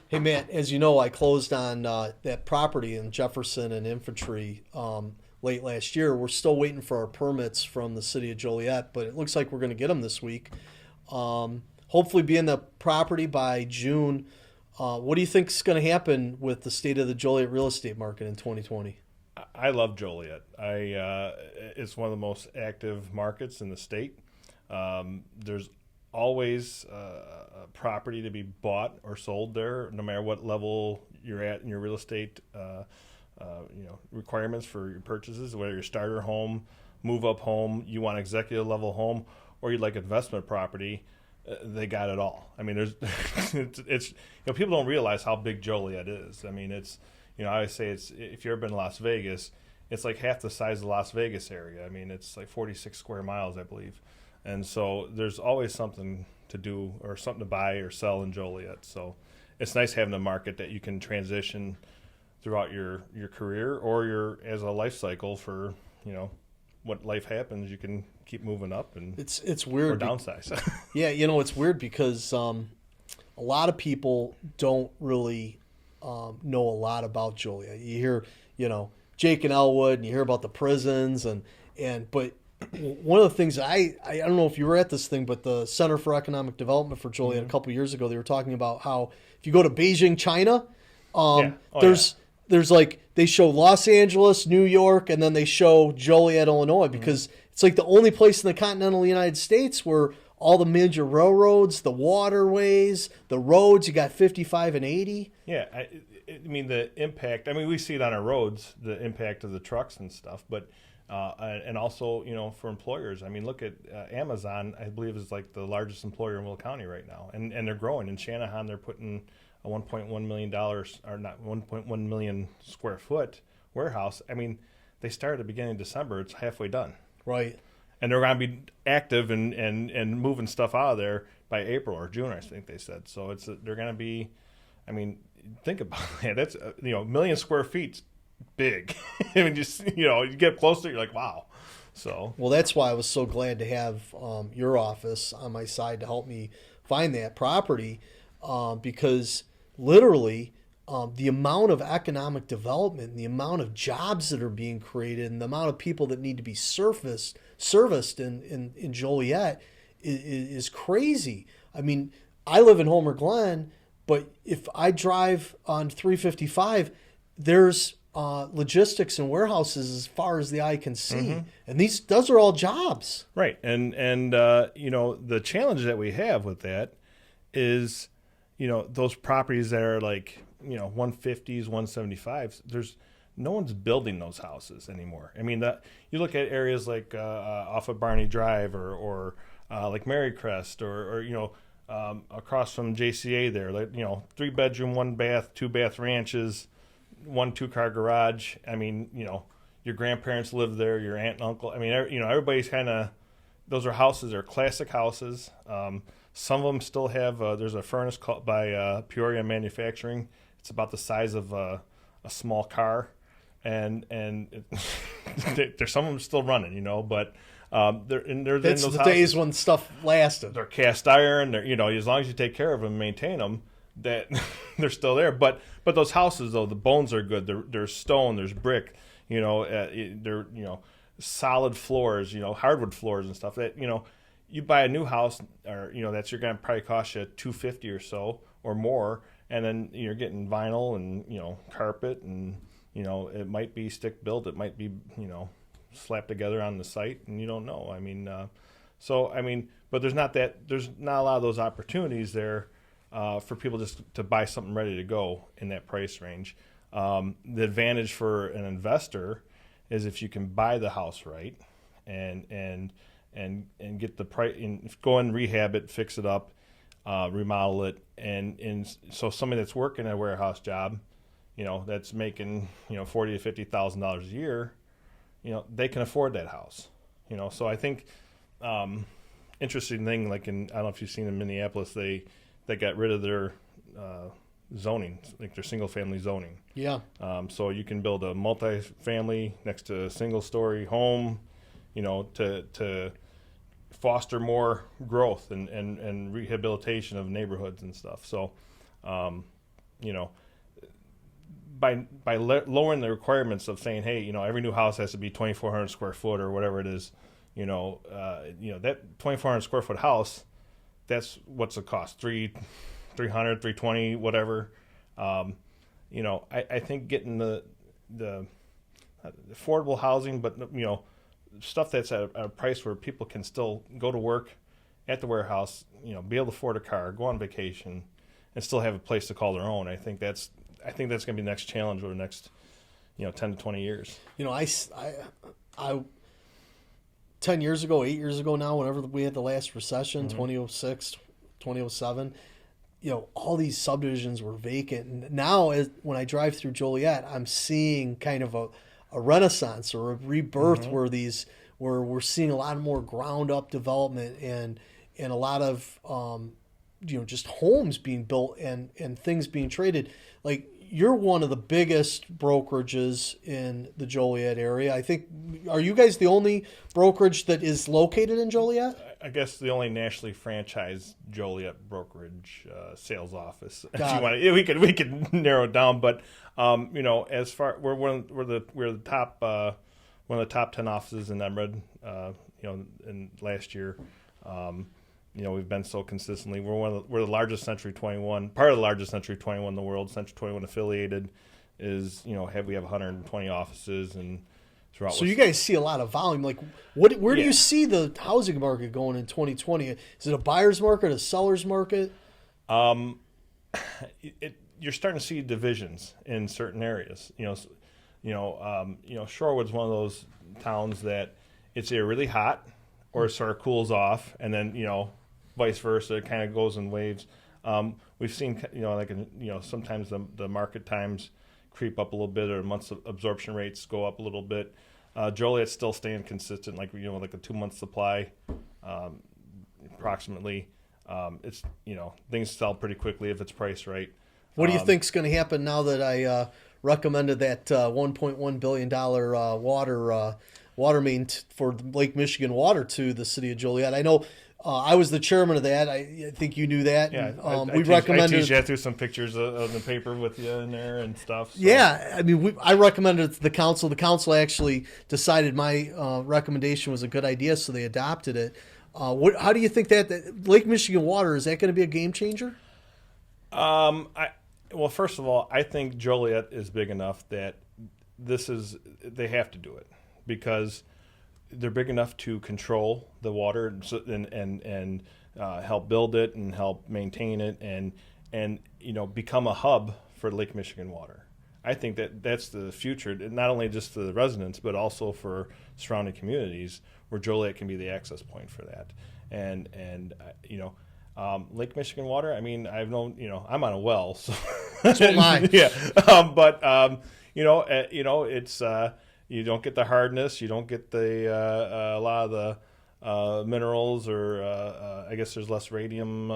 Hey, Matt, as you know, I closed on that property in Jefferson and Infantry late last year. We're still waiting for our permits from the city of Joliet, but it looks like we're going to get them this week. Hopefully, be in the property by June. What do you think is going to happen with the state of the Joliet real estate market in 2020? I love Joliet. It's one of the most active markets in the state. There's always property to be bought or sold there, no matter what level you're at in your real estate, requirements for your purchases. Whether your starter home, move up home, you want executive level home, or you like investment property, they got it all. I mean, there's it's people don't realize how big Joliet is. I mean, it's I always say it's if you've ever been to Las Vegas, it's like half the size of the Las Vegas area. I mean, it's like 46 square miles, I believe. And so there's always something to do or something to buy or sell in Joliet. So it's nice having a market that you can transition throughout your career or your as a life cycle for, what life happens, you can keep moving up and It's weird. or downsize. Yeah, it's weird because a lot of people don't really know a lot about Joliet. You hear, Jake and Elwood, and you hear about the prisons, but one of the things I don't know if you were at this thing, but the Center for Economic Development for Joliet a couple of years ago, they were talking about how if you go to Beijing, China, Yeah. Oh, there's like they show Los Angeles, New York, and then they show Joliet, Illinois, because it's like the only place in the continental United States where all the major railroads, the waterways, the roads, you got 55 and 80. Yeah, I mean the impact. I mean, we see it on our roads, the impact of the trucks and stuff. But and also, for employers. I mean, look at Amazon. I believe is like the largest employer in Will County right now, and they're growing. In Shanahan, they're putting a $1.1 million or not 1.1 million square foot warehouse. I mean, they started at the beginning of December. It's halfway done. Right. And they're going to be active and moving stuff out of there by April or June, I think they said. So they're going to be, I mean, think about it. That's, a million square feet's big. I mean, you get closer, you're like, wow. So. Well, that's why I was so glad to have your office on my side to help me find that property because literally the amount of economic development and the amount of jobs that are being created and the amount of people that need to be serviced in Joliet is crazy. I mean, I live in Homer Glen, but if I drive on 355, there's logistics and warehouses as far as the eye can see, and those are all jobs. Right, and the challenge that we have with that is, those properties that are like 150s, 175s. There's no one's building those houses anymore. I mean, you look at areas like off of Barney Drive or like Marycrest or across from JCA there, like 3-bedroom, 1-bath, 2-bath ranches, 1 2-car garage. I mean, your grandparents live there, your aunt and uncle. I mean, everybody's kind of, those are houses, they're classic houses. Some of them still have, there's a furnace called by Peoria Manufacturing. It's about the size of a small car. And there's some of them still running, but they're in That's those the houses. days when stuff lasted. They're cast iron. They're as long as you take care of them, maintain them, that they're still there. But those houses though, the bones are good. There's stone, there's brick. They're solid floors. Hardwood floors and stuff. That you buy a new house, or that's going to probably cost you $250 or so or more, and then you're getting vinyl and carpet and it might be stick built, it might be slapped together on the site, and you don't know. I mean, but there's not a lot of those opportunities there for people just to buy something ready to go in that price range. The advantage for an investor is if you can buy the house right and get the price, and go and rehab it, fix it up, remodel it, and so somebody that's working a warehouse job, that's making $40,000 to $50,000 a year, they can afford that house. So I think interesting thing, like I don't know if you've seen in Minneapolis, they got rid of their zoning, like their single family zoning. Yeah. So you can build a multi-family next to a single story home, to foster more growth and rehabilitation of neighborhoods and stuff. So you know, by lowering the requirements of saying, hey, you know, every new house has to be 2,400 square foot or whatever it is, that 2,400 square foot house, that's what's the cost, 300, 320, whatever. I think getting the affordable housing, but stuff that's at a price where people can still go to work at the warehouse, be able to afford a car, go on vacation, and still have a place to call their own. I think that's going to be the next challenge over the next 10 to 20 years. I 10 years ago, 8 years ago now, whenever we had the last recession, 2006, 2007, all these subdivisions were vacant. And now, when I drive through Joliet, I'm seeing kind of a renaissance or a rebirth where we're seeing a lot more ground up development and a lot of just homes being built and things being traded. Like, you're one of the biggest brokerages in the Joliet area. I think, are you guys the only brokerage that is located in Joliet? I guess the only nationally franchised Joliet brokerage sales office. We could narrow it down, but as far we're the top one of the top 10 offices in Emerald. In last year. We've been so consistently. We're the largest Century 21, part of the largest Century 21 in the world. Century 21 affiliated is, we have 120 offices and throughout. So you guys see a lot of volume. Like, where do you see the housing market going in 2020? Is it a buyer's market, a seller's market? You're starting to see divisions in certain areas. Shorewood's one of those towns that it's either really hot or it sort of cools off, and then vice versa. It kind of goes in waves. We've seen sometimes the market times creep up a little bit, or months of absorption rates go up a little bit. Joliet's still staying consistent, like a 2-month supply, approximately. It's things sell pretty quickly if it's priced right. What do you think's going to happen now that I recommended that $1.1 billion water main for Lake Michigan Water to the city of Joliet? I know I was the chairman of that. I think you knew that. Yeah, we recommended. I teased you through some pictures of the paper with you in there and stuff. So. Yeah, I mean, I recommended it to the council. The council actually decided my recommendation was a good idea, so they adopted it. How do you think that Lake Michigan Water, is that going to be a game changer? Well, first of all, I think Joliet is big enough that they have to do it, because they're big enough to control the water and help build it and help maintain it and become a hub for Lake Michigan Water. I think that's the future, not only just for the residents but also for surrounding communities, where Joliet can be the access point for that. Lake Michigan Water, I mean, I've known, I'm on a well, so that's what mine. Yeah, it's you don't get the hardness, you don't get the a lot of the minerals, or I guess there's less radium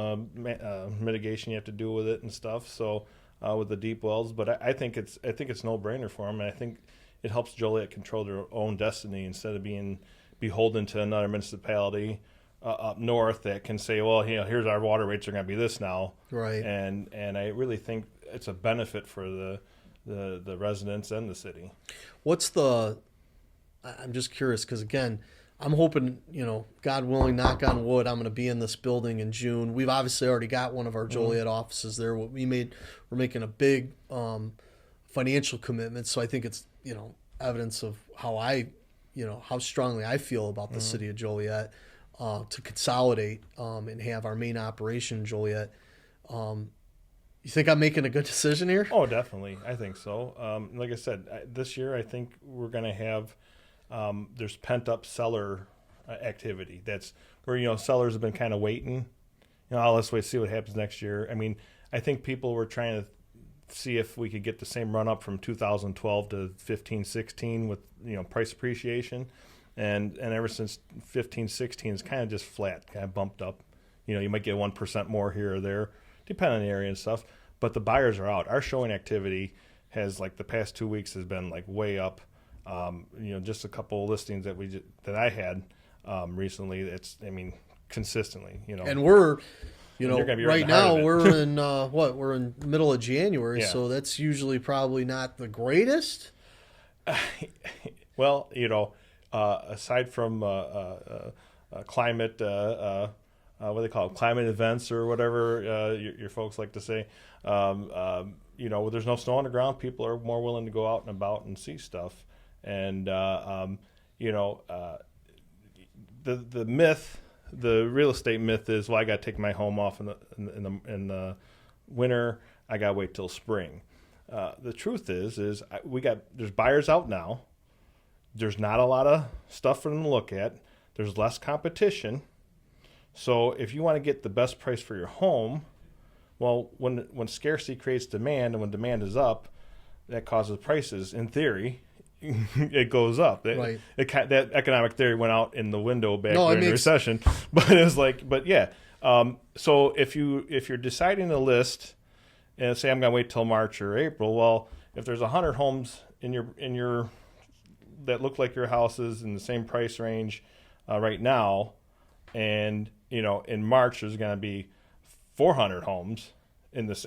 mitigation you have to do with it and stuff. So with the deep wells, but I think it's no brainer for them, and I think it helps Joliet control their own destiny instead of being beholden to another municipality up north that can say, well, here's our water rates are going to be this now, right? And I really think it's a benefit for the residents and the city. I'm just curious, because again, I'm hoping, God willing, knock on wood, I'm going to be in this building in June. We've obviously already got one of our Joliet offices there. We're making a big financial commitment, so I think it's evidence of how how strongly I feel about the city of Joliet to consolidate and have our main operation in Joliet. You think I'm making a good decision here? Oh, definitely. I think so. Like I said, this year I think we're going to have there's pent-up seller activity. That's where, sellers have been kind of waiting. Let's wait, see what happens next year. I mean, I think people were trying to see if we could get the same run-up from 2012 to 15, 16 with, price appreciation. And ever since 15, 16, it's kind of just flat, kind of bumped up. You might get 1% more here or there, depending on the area and stuff. But the buyers are out. Our showing activity has, the past 2 weeks has been, way up. Just a couple of listings that I had recently. It's, consistently, And we're You know, you're gonna be right in the heart now of it. we're in we're in middle of January, Yeah. so that's usually probably not the greatest. Well, aside from climate, what do they call it, climate events or whatever your folks like to say, there's no snow on the ground. People are more willing to go out and about and see stuff. And the myth, the real estate myth is, well, I got to take my home off in the winter. I got to wait till spring. The truth is there's buyers out now. There's not a lot of stuff for them to look at. There's less competition. So if you want to get the best price for your home, well, when scarcity creates demand, and when demand is up, that causes prices, in theory, it goes up. Right. That economic theory went out in the window back No, it during the makes- recession. But it was like, but yeah. So if you're deciding to list and say I'm going to wait till March or April, well, if there's 100 homes in your that look like your houses in the same price range right now, and in March there's going to be 400 homes in this,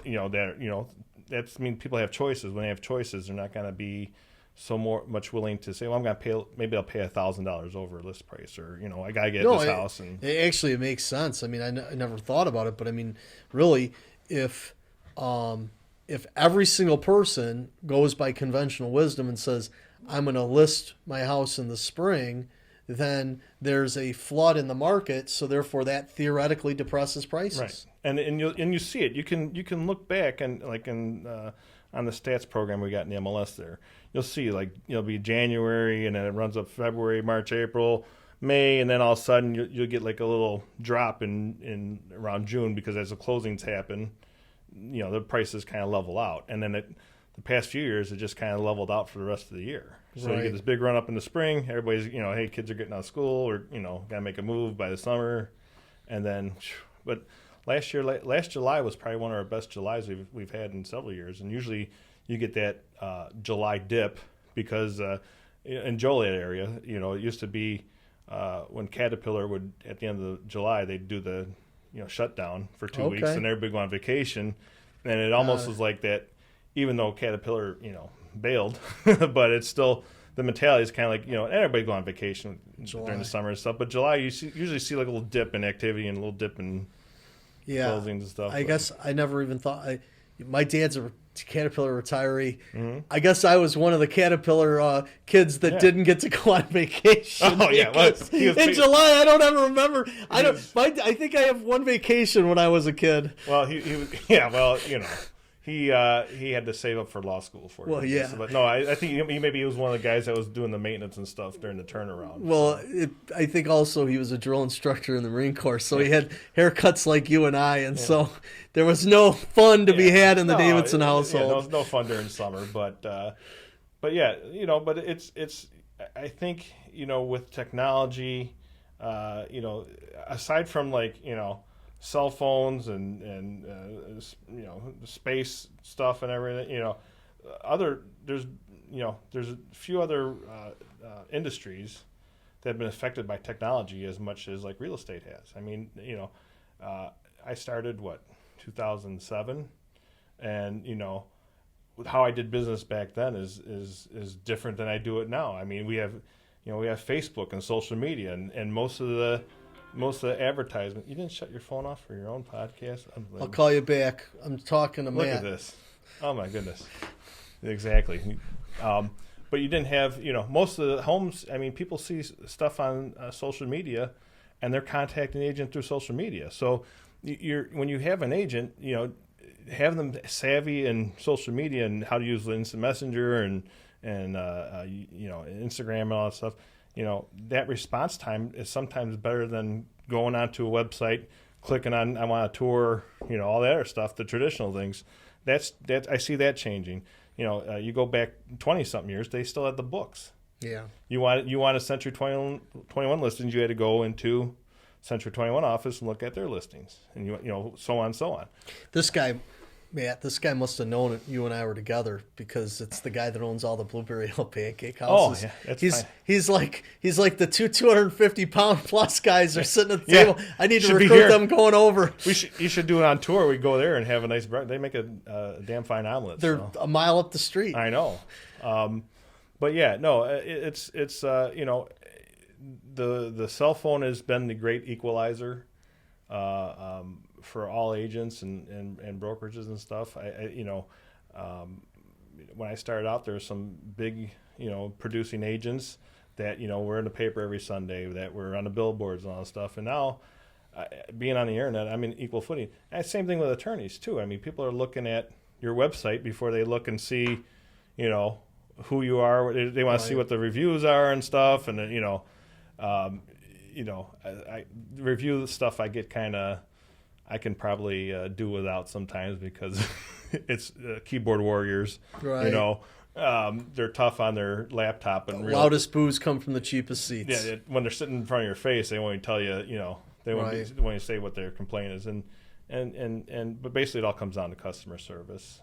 that's mean people have choices. When they have choices, they're not going to be so much willing to say, well, I'm going to pay, maybe I'll pay $1,000 over list price, or I got to get this house. And It makes sense. I mean, I never thought about it, but I mean, really, if every single person goes by conventional wisdom and says, I'm going to list my house in the spring, then there's a flood in the market, so therefore that theoretically depresses prices. Right, and you see it. You can look back and on the stats program we got in the MLS there. You'll see be January, and then it runs up February, March, April, May, and then all of a sudden you'll get like a little drop in around June, because as the closings happen, the prices kind of level out, and then the past few years it just kind of leveled out for the rest of the year. So Right. You get this big run up in the spring. Everybody's hey, kids are getting out of school, or got to make a move by the summer, and then but last July was probably one of our best Julys we've had in several years, and usually you get that July dip because in Joliet area, it used to be when Caterpillar would, at the end of July, they'd do the shutdown for 2 weeks, and everybody go on vacation, and it almost was like that. Even though Caterpillar bailed, but it's still, the mentality is kind of like everybody go on vacation during the summer and stuff. But July you usually see like a little dip in activity and a little dip in closings and stuff. I guess I never even thought. My dad's a Caterpillar retiree. Mm-hmm. I guess I was one of the Caterpillar kids that didn't get to go on vacation. Oh yeah, well, in July, I don't ever remember. I think I have one vacation when I was a kid. Well, he was, yeah. Well, he had to save up for law school for it. Well, yeah. But no, I think he was one of the guys that was doing the maintenance and stuff during the turnaround. Well, I think also he was a drill instructor in the Marine Corps, so he had haircuts like you and I, and so there was no fun to be had in the Davidson household. Yeah, no fun during summer, but yeah, but it's I think with technology, aside from cell phones and space stuff and everything, there's a few other industries that have been affected by technology as much as like real estate has. I mean, I started 2007, and how I did business back then is different than I do it now. I mean, we have Facebook and social media, and most of the advertisement. You didn't shut your phone off for your own podcast? I'll call you back. I'm talking to Matt. Look at this. Oh my goodness. Exactly. But you didn't have, most of the homes. I mean, people see stuff on social media, and they're contacting the agent through social media. So when you have an agent, have them savvy in social media and how to use Instant Messenger and Instagram and all that stuff. That response time is sometimes better than going onto a website, clicking on I want a tour, all that other stuff, the traditional things. I see that changing. You go back 20-something years, they still had the books. Yeah. You want a Century 21 listings, you had to go into Century 21 office and look at their listings, and so on and so on. This guy, Matt, this guy must have known you and I were together because it's the guy that owns all the Blueberry Hill pancake Oh, houses. yeah, that's fine. He's like the 250-pound plus guys are sitting at the Yeah. table. I need to Should be recruit here. them going over. You should do it on tour. We go there and have a nice breakfast. They make a damn fine omelet. They're so. a mile up the street. I know. But yeah, no, it's you know, the cell phone has been the great equalizer for all agents and brokerages and stuff. You know, when I started out, there were some big, you know, producing agents that, you know, were in the paper every Sunday, that were on the billboards and all that stuff. And now, being on the internet, I'm in equal footing. And same thing with attorneys too. I mean, people are looking at your website before they look and see, you know, who you are. They want to see what the reviews are and stuff. And you know, I review the stuff I get I can probably do without sometimes because it's keyboard warriors. Right. You know, they're tough on their laptop and Loudest boos come from the cheapest seats. Yeah, when they're sitting in front of your face, they won't tell you. You know, they won't say what their complaint is, but basically it all comes down to customer service.